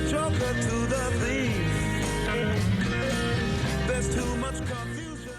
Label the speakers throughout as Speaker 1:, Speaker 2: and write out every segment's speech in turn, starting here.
Speaker 1: joker to the thief. There's too much confusion.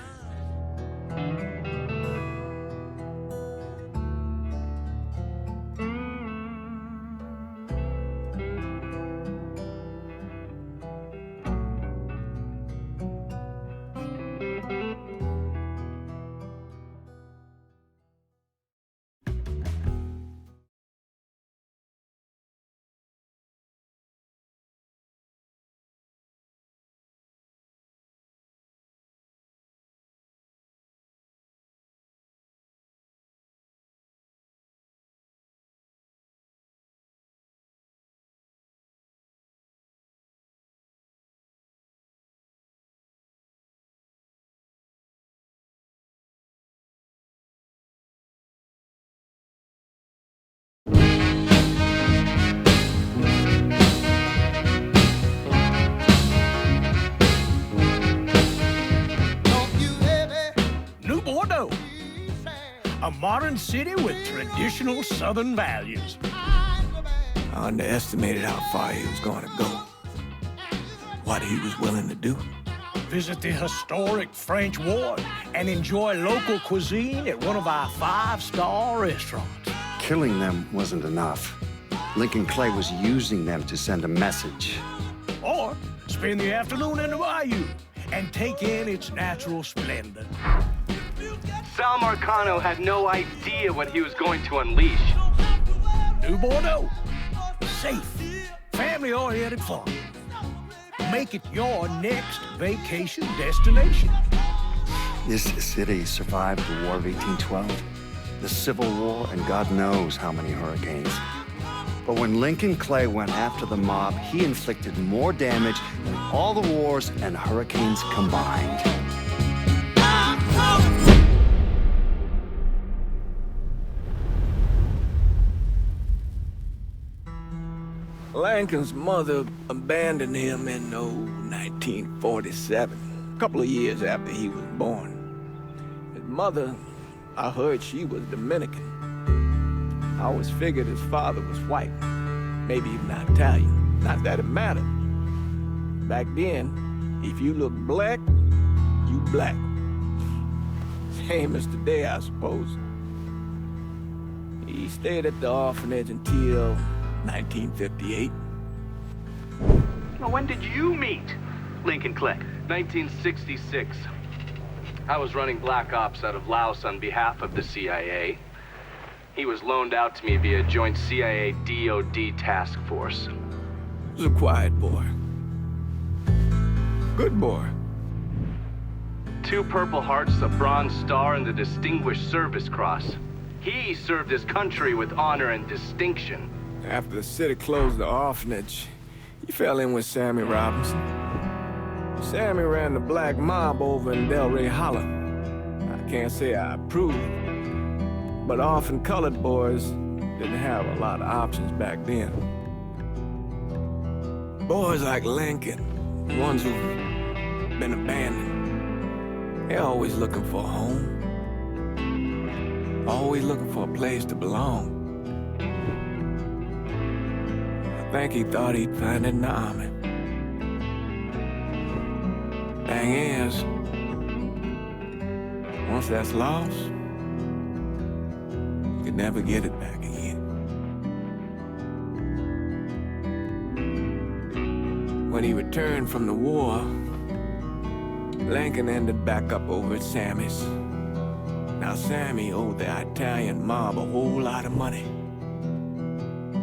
Speaker 2: A modern city with traditional Southern values.
Speaker 3: I underestimated how far he was going to go. What he was willing to do.
Speaker 2: Visit the historic French Ward and enjoy local cuisine at one of our 5-star restaurants.
Speaker 4: Killing them wasn't enough. Lincoln Clay was using them to send a message.
Speaker 2: Or spend the afternoon in the bayou and take in its natural splendor.
Speaker 5: Sal Marcano had no idea what he was going to unleash.
Speaker 2: New Bordeaux. Safe, family-oriented fun. Make it your next vacation destination.
Speaker 4: This city survived the War of 1812, the Civil War, and God knows how many hurricanes. But when Lincoln Clay went after the mob, he inflicted more damage than all the wars and hurricanes combined.
Speaker 3: Lincoln's mother abandoned him in 1947, a couple of years after he was born. His mother, I heard she was Dominican. I always figured his father was white, maybe even Italian. Not that it mattered. Back then, if you looked black, you black. Same as today, I suppose. He stayed at the orphanage until 1958.
Speaker 5: Well, when did you meet Lincoln Clay? 1966. I was running Black Ops out of Laos on behalf of the CIA. He was loaned out to me via joint CIA-DOD task force.
Speaker 3: He was a quiet boy. Good boy.
Speaker 5: 2 Purple Hearts, a Bronze Star, and the Distinguished Service Cross. He served his country with honor and distinction.
Speaker 3: After the city closed the orphanage, he fell in with Sammy Robinson. Sammy ran the black mob over in Delray Hollow. I can't say I approved, but orphan colored boys didn't have a lot of options back then. Boys like Lincoln, the ones who've been abandoned, they're always looking for a home. Always looking for a place to belong. I think he thought he'd find it in the army. Thing is, once that's lost, you can never get it back again. When he returned from the war, Lincoln ended back up over at Sammy's. Now, Sammy owed the Italian mob a whole lot of money,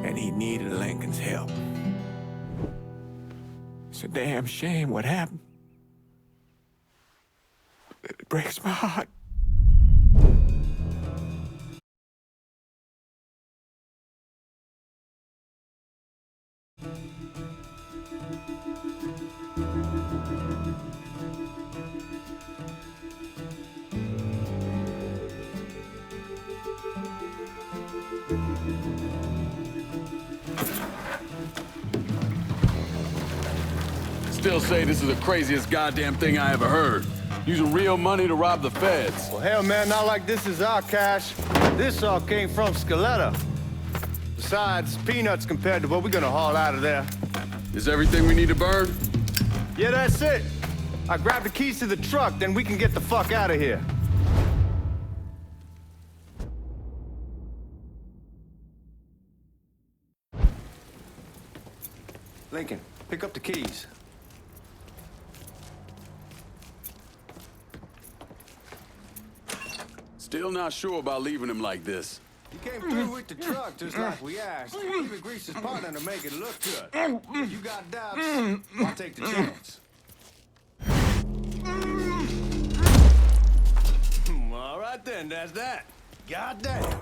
Speaker 3: and he needed Lincoln's help. It's a damn shame what happened. It breaks my heart.
Speaker 6: Still say this is the craziest goddamn thing I ever heard. Using real money to rob the feds.
Speaker 7: Well, hell, man, not like this is our cash. This all came from Scaletta. Besides, peanuts compared to what we're gonna haul out of there.
Speaker 6: Is everything we need to burn?
Speaker 7: Yeah, that's it. I grab the keys to the truck, then we can get the fuck out of here. Lincoln, pick up the keys.
Speaker 6: Still not sure about leaving him like this.
Speaker 7: He came through with the truck just like we asked. Even greased his partner to make it look good. If you got doubts, I'll take the chance. All right then, that's that. Goddamn.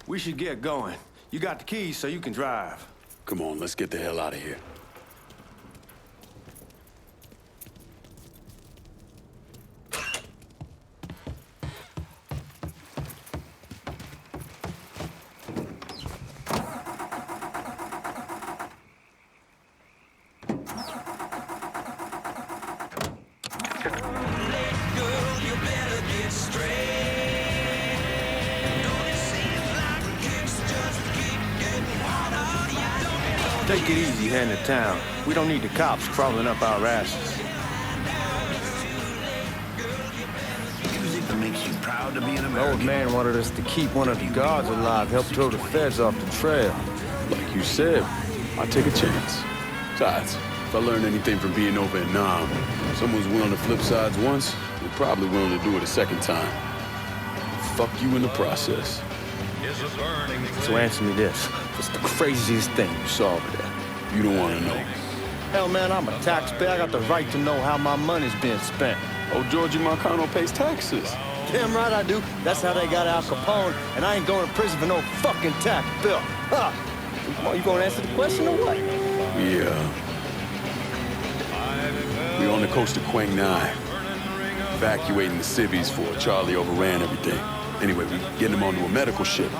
Speaker 7: We should get going. You got the keys so you can drive.
Speaker 6: Come on, let's get the hell out of here.
Speaker 7: Take it easy heading to town. We don't need the cops crawling up our asses.
Speaker 1: Music that makes you proud to be an
Speaker 7: The
Speaker 1: American.
Speaker 7: old man wanted us to keep one of the guards alive, help throw the feds off the trail.
Speaker 6: Like you said, I'll take a chance. Besides, if I learned anything from being over in Nam, someone's willing to flip sides once, they're probably willing to do it a second time. Fuck you in the process.
Speaker 7: So answer me this. What's the craziest thing you saw over there?
Speaker 6: You don't want to know.
Speaker 7: Hell, man, I'm a taxpayer. I got the right to know how my money's being spent.
Speaker 6: Oh, Georgie Marcano pays taxes.
Speaker 7: Damn right I do. That's how they got Al Capone, and I ain't going to prison for no fucking tax bill. Huh. You gonna answer the question or what?
Speaker 6: Yeah. We're on the coast of Quang Nai, evacuating the civvies for Charlie overran everything. Anyway, we getting him onto a medical ship.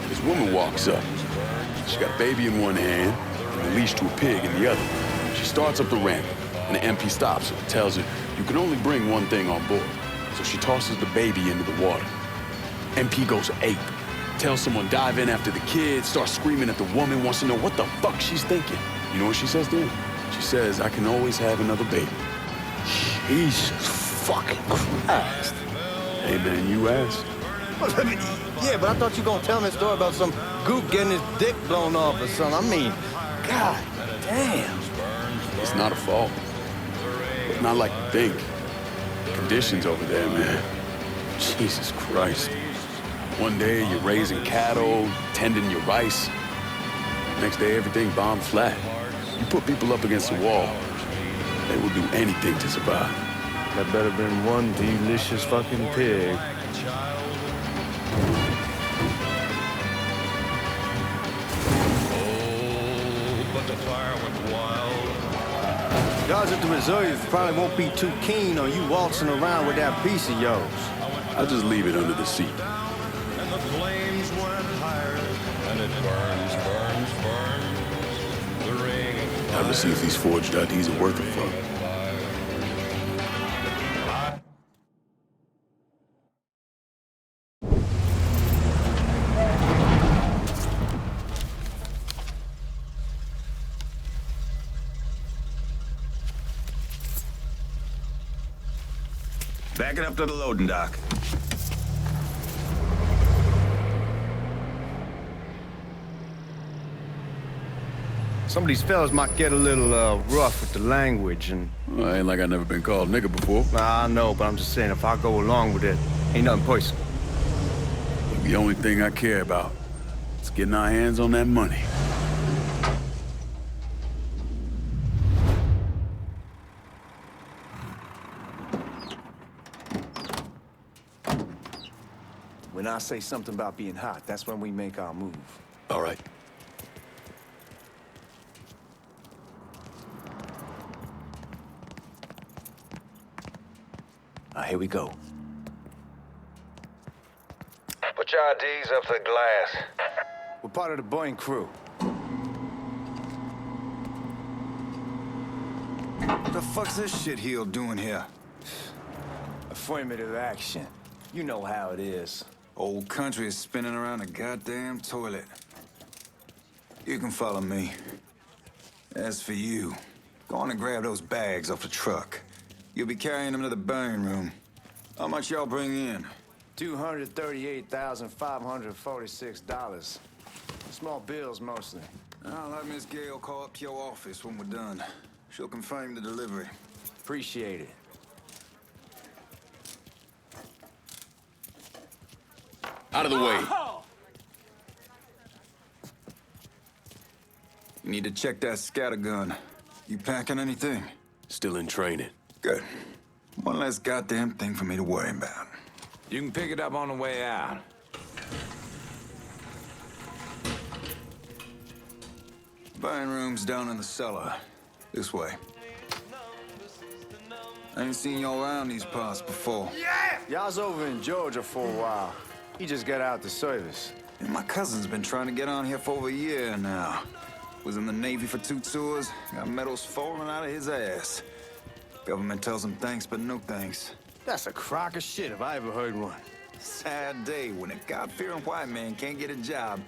Speaker 6: This woman walks up. She got a baby in one hand and a leash to a pig in the other. She starts up the ramp, and the MP stops her, tells her, you can only bring one thing on board. So she tosses the baby into the water. MP goes ape, tells someone dive in after the kid, starts screaming at the woman, wants to know what the fuck she's thinking. You know what she says to him? She says, I can always have another baby.
Speaker 7: Jesus fucking Christ.
Speaker 6: Hey man, you asked.
Speaker 7: Yeah, but I thought you were gonna tell me a story about some gook getting his dick blown off or something. I mean, God damn.
Speaker 6: It's not a fault. But not like you think. The conditions over there, man. Jesus Christ. One day you're raising cattle, tending your rice. Next day everything bombed flat. You put people up against the wall, they will do anything to survive.
Speaker 7: That better been one delicious fucking pig. Guys at the reserve probably won't be too keen on you waltzing around with that piece of yours.
Speaker 6: I'll just leave it under the seat.
Speaker 1: And the flames went higher, and it burns. The ring.
Speaker 6: Time to see if these forged IDs are worth a fuck.
Speaker 1: Back it up to the loading dock.
Speaker 7: Some of these fellas might get a little rough with the language, and
Speaker 6: Well, ain't like I never been called nigga before.
Speaker 7: I know, but I'm just saying if I go along with it, ain't nothing personal.
Speaker 6: The only thing I care about is getting our hands on that money.
Speaker 8: When I say something about being hot, that's when we make our move.
Speaker 6: All right.
Speaker 8: Here we go.
Speaker 9: Put your IDs up to the glass.
Speaker 7: We're part of the Boeing crew.
Speaker 9: What the fuck's this shitheel doing here?
Speaker 8: Affirmative action. You know how it is.
Speaker 9: Old country is spinning around a goddamn toilet. You can follow me. As for you, go on and grab those bags off the truck. You'll be carrying them to the burning room. How much y'all bring in?
Speaker 8: $238,546. Small bills, mostly.
Speaker 9: I'll have Miss Gale call up to your office when we're done. She'll confirm the delivery.
Speaker 8: Appreciate it.
Speaker 6: Out of the way.
Speaker 9: You need to check that scattergun. You packing anything?
Speaker 6: Still in training.
Speaker 9: Good. One less goddamn thing for me to worry about.
Speaker 8: You can pick it up on the way out.
Speaker 9: Burning room's down in the cellar. This way. I ain't seen y'all around these parts before.
Speaker 8: Y'all's over in Georgia for a while. He just got out the service.
Speaker 9: And my cousin's been trying to get on here for over a year now. Was in the Navy for 2 tours, got medals falling out of his ass. Government tells him thanks, but no thanks.
Speaker 8: That's a crock of shit if I ever heard one.
Speaker 9: Sad day when a God-fearing white man can't get a job.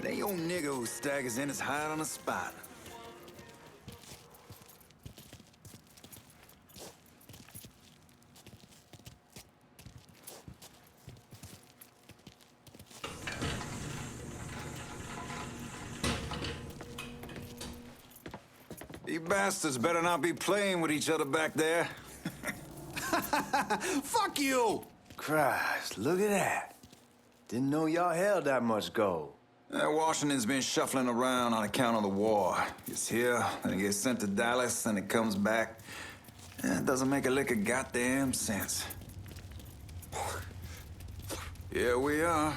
Speaker 9: They old nigga who staggers in is hired on the spot. You bastards better not be playing with each other back there.
Speaker 7: Fuck you!
Speaker 8: Christ, look at that. Didn't know y'all held that much gold.
Speaker 9: Washington's been shuffling around on account of the war. It's here, then it gets sent to Dallas, then it comes back. It doesn't make a lick of goddamn sense. Here we are.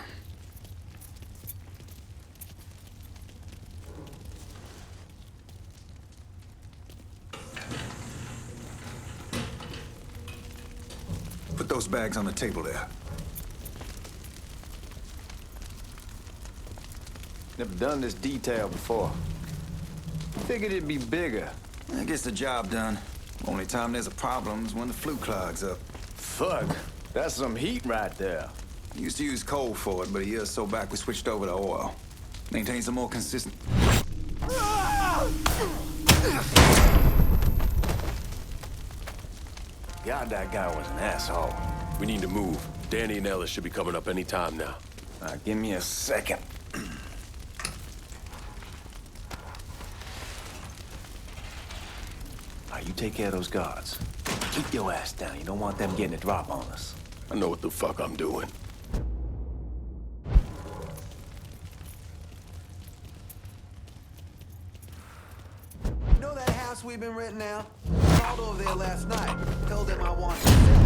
Speaker 9: Put those bags on the table there.
Speaker 8: Never done this detail before. Figured it'd be bigger.
Speaker 9: That gets the job done. Only time there's a problem is when the flue clogs up.
Speaker 8: Fuck, that's some heat right there.
Speaker 9: Used to use coal for it, but a year or so back we switched over to oil. Maintains a more consistent...
Speaker 8: God, that guy was an asshole.
Speaker 6: We need to move. Danny and Ellis should be coming up any time now.
Speaker 8: Give me a second. You take care of those guards. Keep your ass down. You don't want them getting a drop on us.
Speaker 6: I know what the fuck I'm doing.
Speaker 10: You know that house we've been renting out? I called over there last night. Told them I wanted to sell it.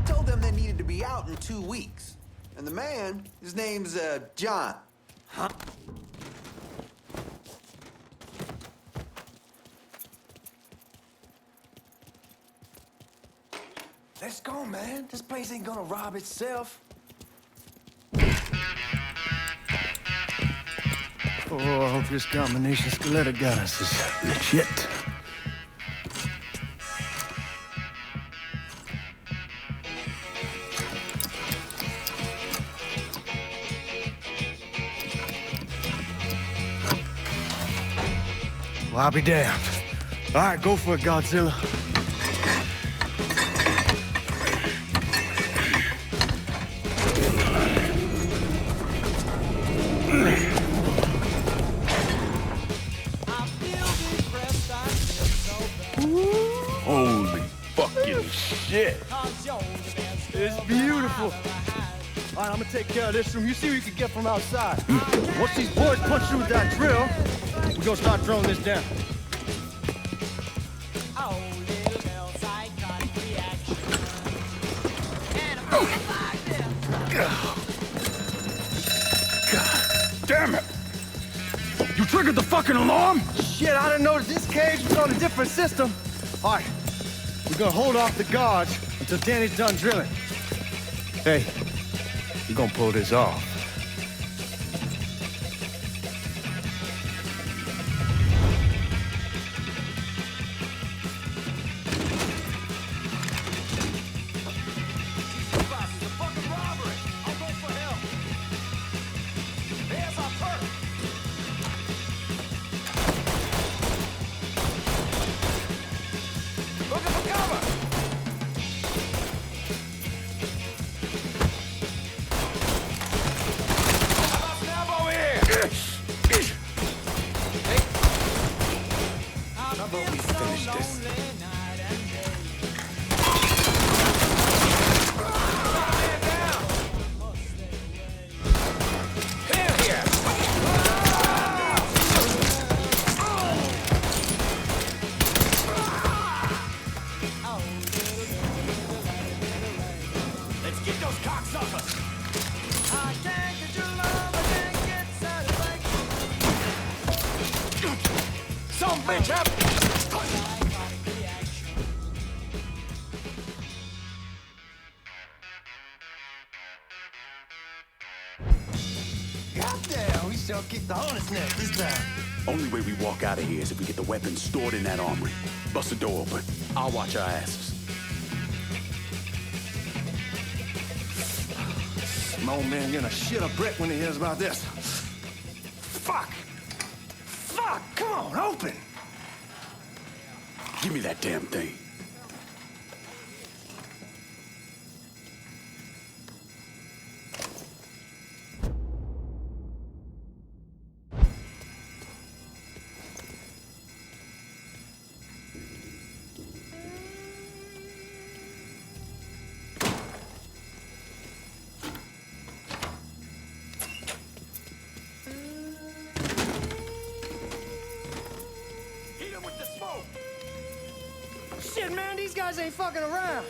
Speaker 10: Told them they needed to be out in 2 weeks. And the man, his name's, John. Huh?
Speaker 8: Let's go, man. This place ain't gonna rob itself.
Speaker 2: Oh, I hope this combination stiletto gun is legit. Well, I'll be damned. All right, go for it, Godzilla.
Speaker 6: Holy fucking shit.
Speaker 2: It's beautiful. All right, I'm gonna take care of this room. You see what you can get from outside. Once these boys punch through with that drill, we're gonna start throwing this down.
Speaker 6: God damn it. You triggered the fucking alarm?
Speaker 2: Shit, I didn't know that this cage was on a different system. All right, we're gonna hold off the guards until Danny's done drilling. Hey, we're gonna pull this off.
Speaker 6: Watch this.
Speaker 10: Goddamn, we sure kicked the hornet's nest this time.
Speaker 6: Only way we walk out of here is if we get the weapons stored in that armory. Bust the door open. I'll watch our asses.
Speaker 2: My old man gonna shit a brick when he hears about this. Fuck! Fuck! Come on, open!
Speaker 6: Give me that damn thing.
Speaker 2: Shit, man, these guys ain't fucking around.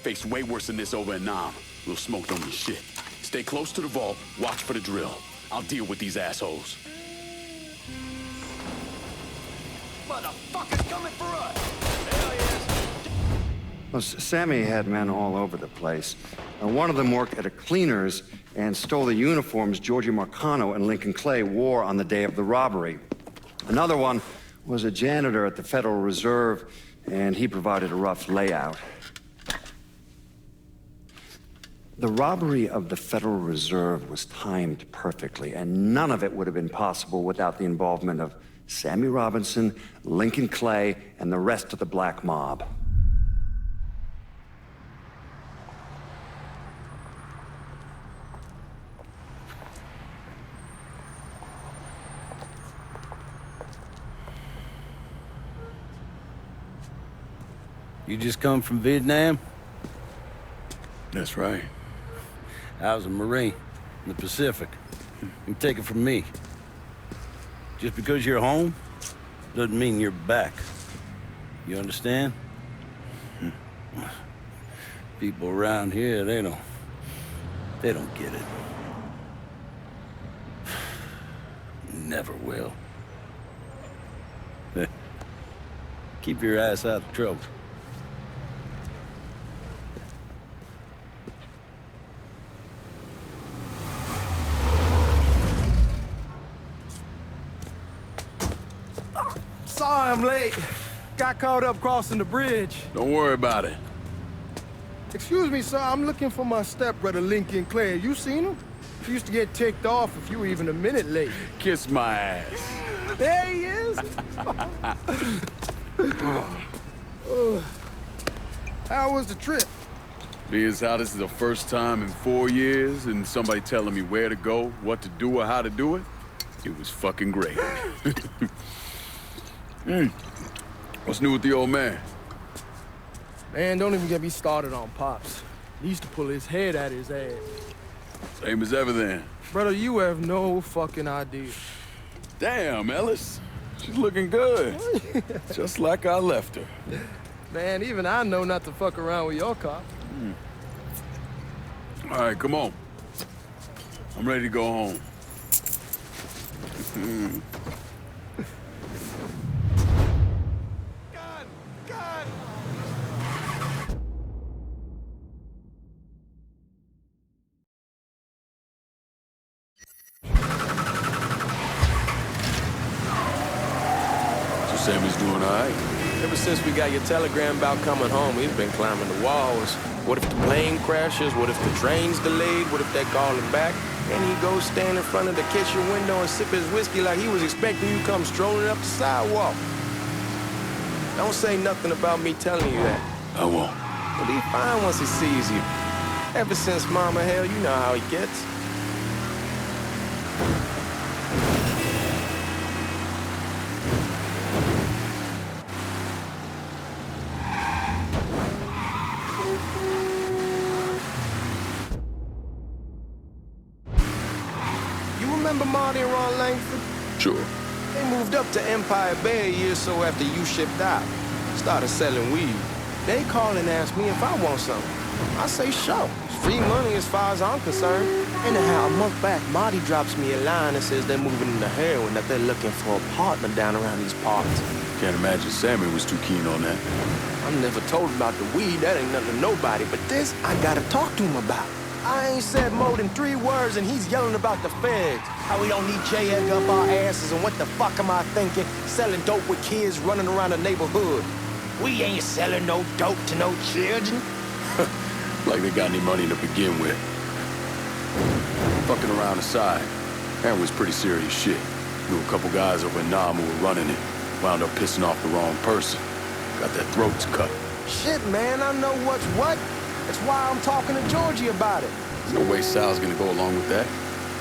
Speaker 6: Faced way worse than this over in Nam. We'll smoke don't mean shit. Stay close to the vault, watch for the drill. I'll deal with these assholes.
Speaker 10: Motherfuckers coming for us! Hell yes!
Speaker 4: Well, Sammy had men all over the place. One of them worked at a cleaner's and stole the uniforms Georgie Marcano and Lincoln Clay wore on the day of the robbery. Another one was a janitor at the Federal Reserve, and he provided a rough layout. The robbery of the Federal Reserve was timed perfectly, and none of it would have been possible without the involvement of Sammy Robinson, Lincoln Clay, and the rest of the black mob.
Speaker 7: You just come from Vietnam?
Speaker 6: That's right.
Speaker 7: I was a Marine in the Pacific. You take it from me. Just because you're home doesn't mean you're back. You understand? People around here, they don't get it. Never will. Keep your ass out of trouble.
Speaker 2: Sorry I'm late. Got caught up crossing the bridge.
Speaker 6: Don't worry about it.
Speaker 2: Excuse me, sir. I'm looking for my stepbrother, Lincoln Clay. You seen him? He used to get ticked off if you were even a minute late.
Speaker 6: Kiss my ass.
Speaker 2: There he is. How was the trip?
Speaker 6: Being as how this is the first time in 4 years and somebody telling me where to go, what to do, or how to do it, it was fucking great. What's new with the old man?
Speaker 2: Man, don't even get me started on Pops. He used to pull his head out his ass.
Speaker 6: Same as ever then.
Speaker 2: Brother, you have no fucking idea.
Speaker 6: Damn, Ellis. She's looking good. Just like I left her.
Speaker 2: Man, even I know not to fuck around with your cop.
Speaker 6: All right, come on. I'm ready to go home. Sammy's doing all right.
Speaker 3: Ever since we got your telegram about coming home, he's been climbing the walls. What if the plane crashes? What if the train's delayed? What if they call him back? And he goes stand in front of the kitchen window and sip his whiskey like he was expecting you to come strolling up the sidewalk. Don't say nothing about me telling you that.
Speaker 6: I won't.
Speaker 3: He'll be fine once he sees you. Ever since Mama Hell, you know how he gets. Marty and Ron Langford?
Speaker 6: Sure.
Speaker 3: They moved up to Empire Bay a year or so after you shipped out. Started selling weed. They call and ask me if I want something. I say sure. It's free money as far as I'm concerned. Anyhow, a month back, Marty drops me a line that says they're moving into heroin, that they're looking for a partner down around these parts.
Speaker 6: Can't imagine Sammy was too keen on that.
Speaker 3: I'm never told about the weed, that ain't nothing to nobody, but this I gotta talk to him about. I ain't said more than 3 words and he's yelling about the feds. How we don't need J. Edgar up our asses and what the fuck am I thinking? Selling dope with kids running around the neighborhood. We ain't selling no dope to no children.
Speaker 6: Like they got any money to begin with. Fucking around aside, that was pretty serious shit. Knew a couple guys over in Nam who were running it. Wound up pissing off the wrong person. Got their throats cut.
Speaker 3: Shit, man, I know what's what. That's why I'm talking to Georgie about it.
Speaker 6: There's no way Sal's gonna go along with that.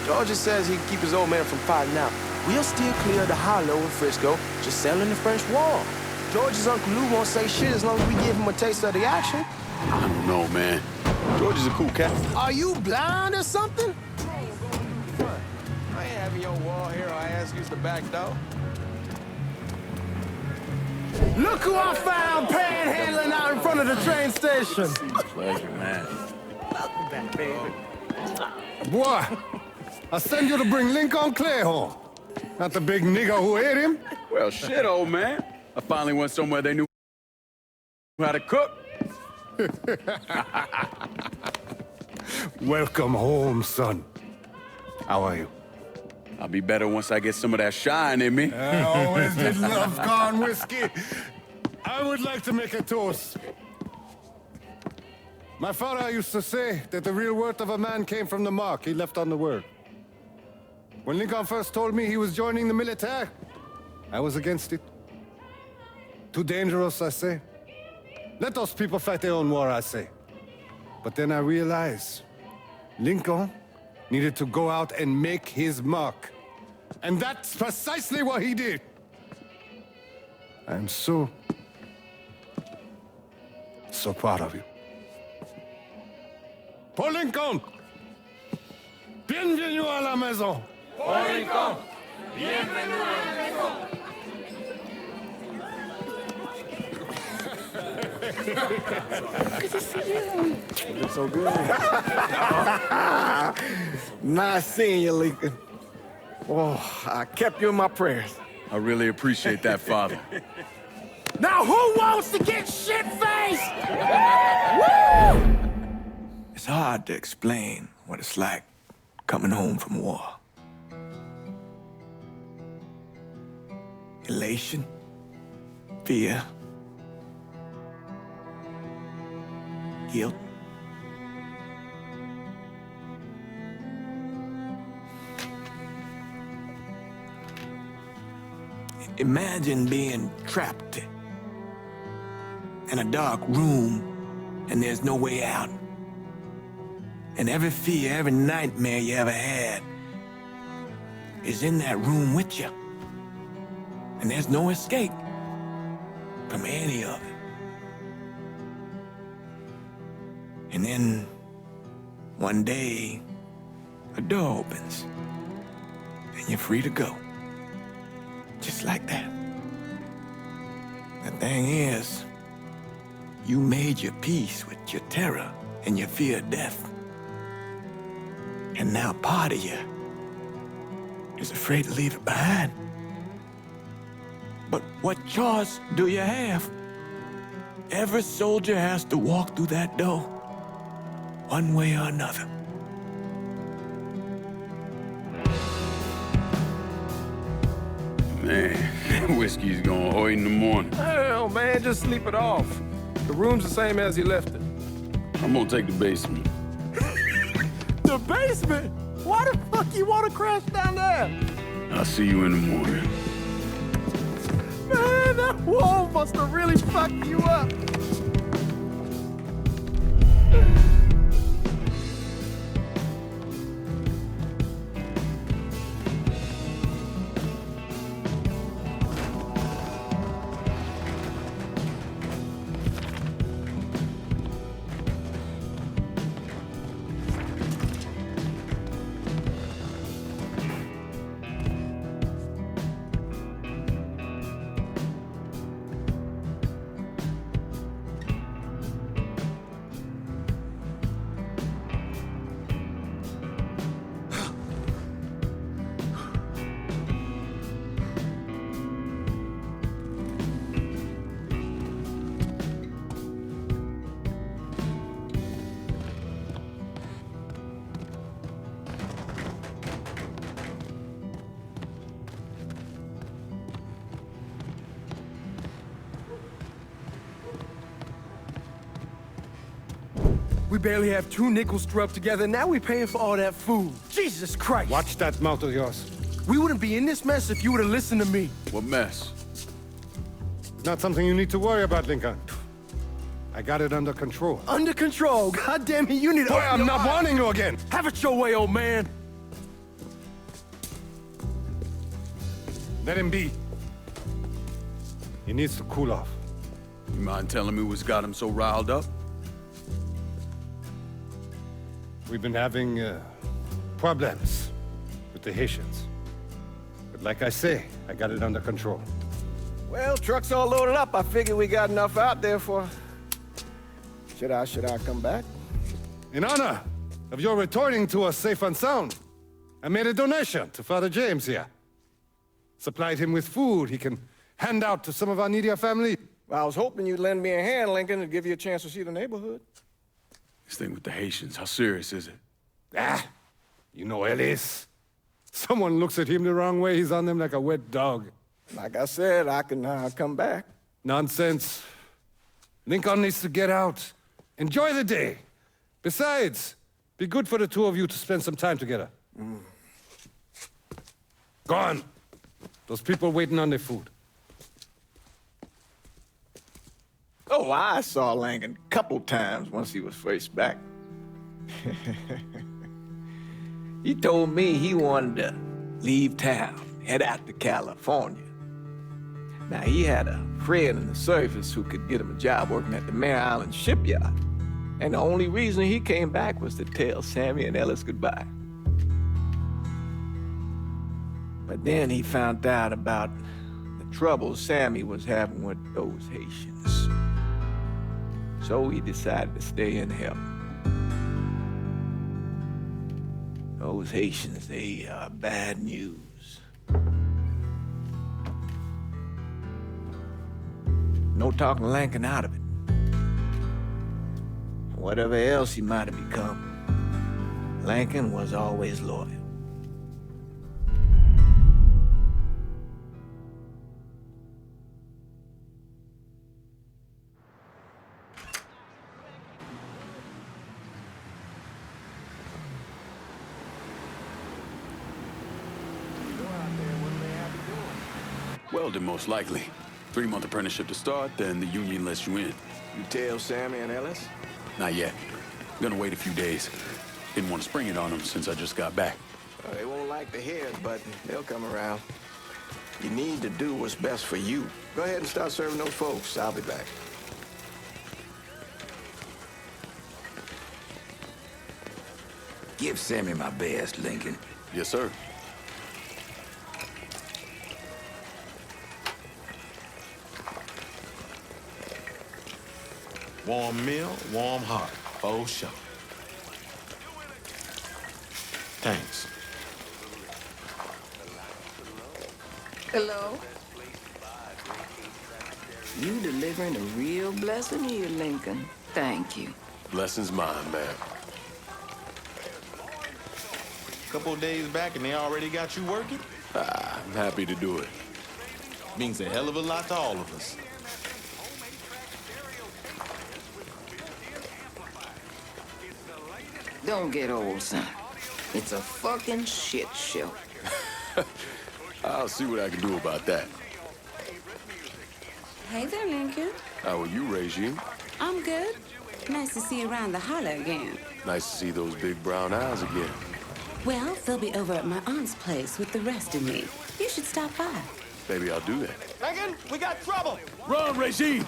Speaker 3: Georgie says he can keep his old man from fighting out. We'll still clear the hollow in Frisco, just selling the French wall. George's Uncle Lou won't say shit as long as we give him a taste of the action.
Speaker 6: I don't know, man. George is a cool cat.
Speaker 3: Are you blind or something? I ain't having your wall here, I ask you's the back door.
Speaker 2: Look who I found panhandling out in front of the train station.
Speaker 7: Pleasure, man.
Speaker 3: Welcome back, baby.
Speaker 2: Boy, I send you to bring Lincoln Clay home. Not the big nigger who ate him.
Speaker 6: Well, shit, old man. I finally went somewhere they knew how to cook.
Speaker 2: Welcome home, son. How are you?
Speaker 6: I'll be better once I get some of that shine in me.
Speaker 2: I always did love corn whiskey. I would like to make a toast. My father used to say that the real worth of a man came from the mark he left on the world. When Lincoln first told me he was joining the military, I was against it. Too dangerous, I say. Let those people fight their own war, I say. But then I realized Lincoln needed to go out and make his mark. And that's precisely what he did. I'm so proud of you. Paul Lincoln! Bienvenue à la maison!
Speaker 1: Paul Lincoln, bienvenue à la maison.
Speaker 3: Good to see you. You look so good. Nice seeing you, Lincoln. Oh, I kept you in my prayers.
Speaker 6: I really appreciate that, Father.
Speaker 3: Now who wants to get shit-faced? Woo! It's hard to explain what it's like coming home from war. Elation, fear, guilt. Imagine being trapped in a dark room and there's no way out. And every fear, every nightmare you ever had is in that room with you. And there's no escape from any of it. And then one day, a door opens and you're free to go. Just like that. The thing is, you made your peace with your terror and your fear of death. And now part of you is afraid to leave it behind. But what choice do you have? Every soldier has to walk through that door, one way or another.
Speaker 6: Man, whiskey's going hoy in the morning.
Speaker 3: Hell, man, just sleep it off. The room's the same as you left it.
Speaker 6: I'm gonna take the basement.
Speaker 3: The basement? Why the fuck you want to crash down there?
Speaker 6: I'll see you in the morning.
Speaker 3: Man, that wall must have really fucked you up.
Speaker 11: We barely have 2 nickels to rub together, now we paying for all that food. Jesus Christ!
Speaker 2: Watch that mouth of yours.
Speaker 11: We wouldn't be in this mess if you would have listened to me.
Speaker 6: What mess?
Speaker 2: It's not something you need to worry about, Lincoln. I got it under control.
Speaker 11: Under control? God damn it, you need to...
Speaker 2: Boy, I'm not warning you again!
Speaker 11: Have it your way, old man!
Speaker 2: Let him be. He needs to cool off.
Speaker 6: You mind telling me what's got him so riled up?
Speaker 2: We've been having problems with the Haitians. But like I say, I got it under control.
Speaker 3: Well, truck's all loaded up. I figure we got enough out there for... Should I come back?
Speaker 2: In honor of your returning to us safe and sound, I made a donation to Father James here. Supplied him with food he can hand out to some of our needier family.
Speaker 3: Well, I was hoping you'd lend me a hand, Lincoln, and give you a chance to see the neighborhood.
Speaker 6: This thing with the Haitians, how serious is it?
Speaker 2: You know Ellis. Someone looks at him the wrong way, he's on them like a wet dog.
Speaker 3: Like I said, I can come back.
Speaker 2: Nonsense. Lincoln needs to get out. Enjoy the day. Besides, be good for the two of you to spend some time together. Go on. Those people waiting on their food.
Speaker 3: Oh, I saw Lincoln a couple times once he was first back. He told me he wanted to leave town, head out to California. Now, he had a friend in the service who could get him a job working at the Mare Island shipyard. And the only reason he came back was to tell Sammy and Ellis goodbye. But then he found out about the trouble Sammy was having with those Haitians. So he decided to stay and help. Those Haitians, they are bad news. No talking Lincoln out of it. Whatever else he might have become, Lincoln was always loyal.
Speaker 6: Welding, most likely. 3-month apprenticeship to start, then the union lets you in.
Speaker 3: You tell Sammy and Ellis?
Speaker 6: Not yet. I'm gonna wait a few days. Didn't want to spring it on them since I just got back.
Speaker 3: They won't like to hear it, but they'll come around. You need to do what's best for you. Go ahead and start serving those folks. I'll be back.
Speaker 12: Give Sammy my best, Lincoln.
Speaker 6: Yes, sir.
Speaker 1: Warm meal, warm heart. For sure. Thanks.
Speaker 13: Hello? You delivering a real blessing here, Lincoln. Thank you.
Speaker 1: Blessing's mine, man. Couple of days back and they already got you working?
Speaker 6: I'm happy to do it.
Speaker 1: Means a hell of a lot to all of us.
Speaker 13: Don't get old, son. It's a fucking shit show.
Speaker 6: I'll see what I can do about that.
Speaker 14: Hey there, Lincoln.
Speaker 6: How are you, Regine?
Speaker 14: I'm good. Nice to see you around the holler again.
Speaker 6: Nice to see those big brown eyes again.
Speaker 14: Well, they'll be over at my aunt's place with the rest of me. You should stop by.
Speaker 6: Maybe I'll do that.
Speaker 10: Lincoln, we got trouble.
Speaker 6: Run, Regine!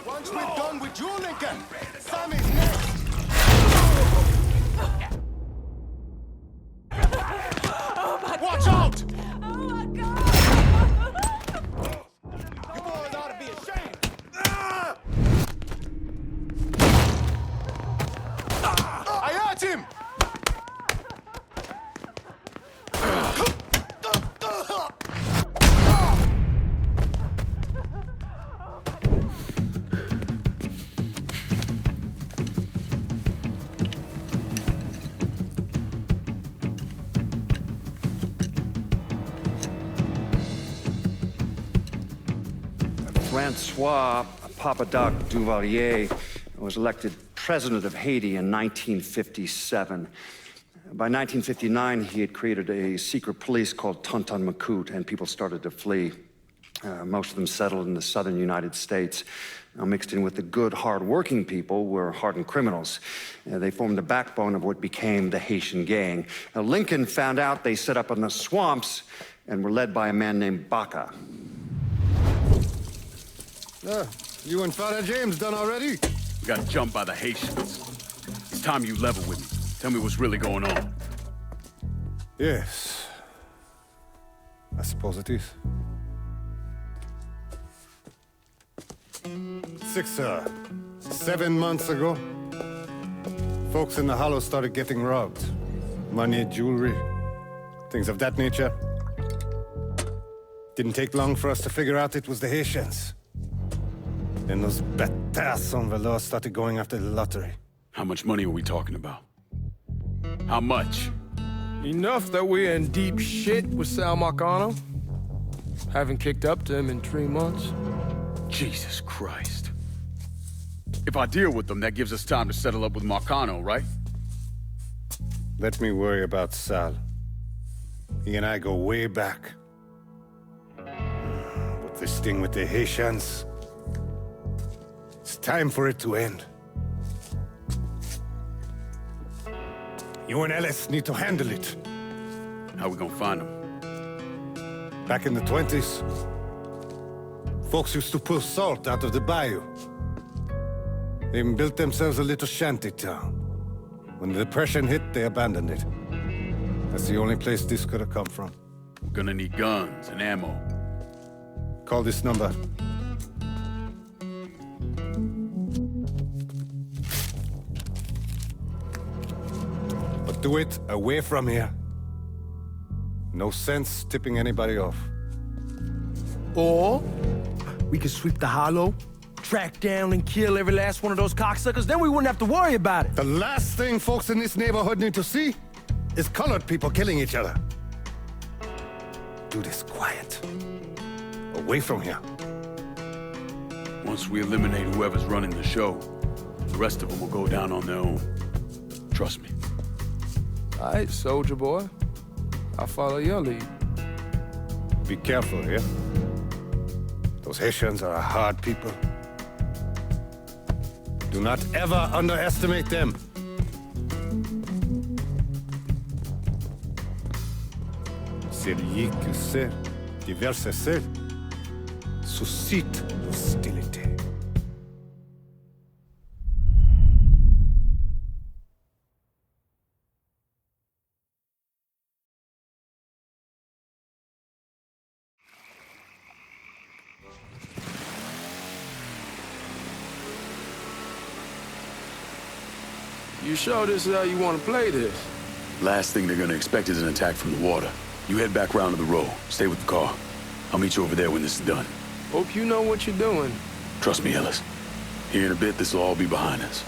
Speaker 10: Once we're done with you, Lincoln, Sammy's next.
Speaker 1: Watch out!
Speaker 14: Oh, my God!
Speaker 10: You boys ought to be ashamed. I hurt him!
Speaker 4: Francois Papadoc Duvalier was elected president of Haiti in 1957. By 1959, he had created a secret police called Tonton Macoute, and people started to flee. Most of them settled in the southern United States. Now, mixed in with the good, hard-working people were hardened criminals. They formed the backbone of what became the Haitian gang. Now, Lincoln found out they set up in the swamps and were led by a man named Baca.
Speaker 2: You and Father James done already?
Speaker 6: We got jumped by the Haitians. It's time you level with me. Tell me what's really going on.
Speaker 2: Yes. I suppose it is. 7 months ago, folks in the Hollow started getting robbed. Money, jewelry, things of that nature. Didn't take long for us to figure out it was the Haitians. Then those bâtards on velours started going after the lottery.
Speaker 6: How much money are we talking about? How much?
Speaker 11: Enough that we're in deep shit with Sal Marcano. Haven't kicked up to him in 3 months.
Speaker 6: Jesus Christ. If I deal with them, that gives us time to settle up with Marcano, right?
Speaker 2: Let me worry about Sal. He and I go way back. But this thing with the Haitians, it's time for it to end. You and Ellis need to handle it.
Speaker 6: How we gonna find them?
Speaker 2: Back in the 20s, folks used to pull salt out of the bayou. They even built themselves a little shanty town. When the Depression hit, they abandoned it. That's the only place this could have come from.
Speaker 6: We're gonna need guns and ammo.
Speaker 2: Call this number. But do it away from here. No sense tipping anybody off.
Speaker 11: Or we could sweep the Hollow, track down and kill every last one of those cocksuckers, then we wouldn't have to worry about it.
Speaker 2: The last thing folks in this neighborhood need to see is colored people killing each other. Do this quiet. Away from here.
Speaker 6: Once we eliminate whoever's running the show, the rest of them will go down on their own. Trust me.
Speaker 11: All right, soldier boy. I'll follow your lead.
Speaker 2: Be careful here. Those Haitians are a hard people. Do not ever underestimate them. Celui qui sait diverser seul suscite l'hostilité.
Speaker 11: You sure this is how you want to play this?
Speaker 6: Last thing they're gonna expect is an attack from the water. You head back round to the row. Stay with the car. I'll meet you over there when this is done.
Speaker 11: Hope you know what you're doing.
Speaker 6: Trust me, Ellis. Here in a bit, this will all be behind us.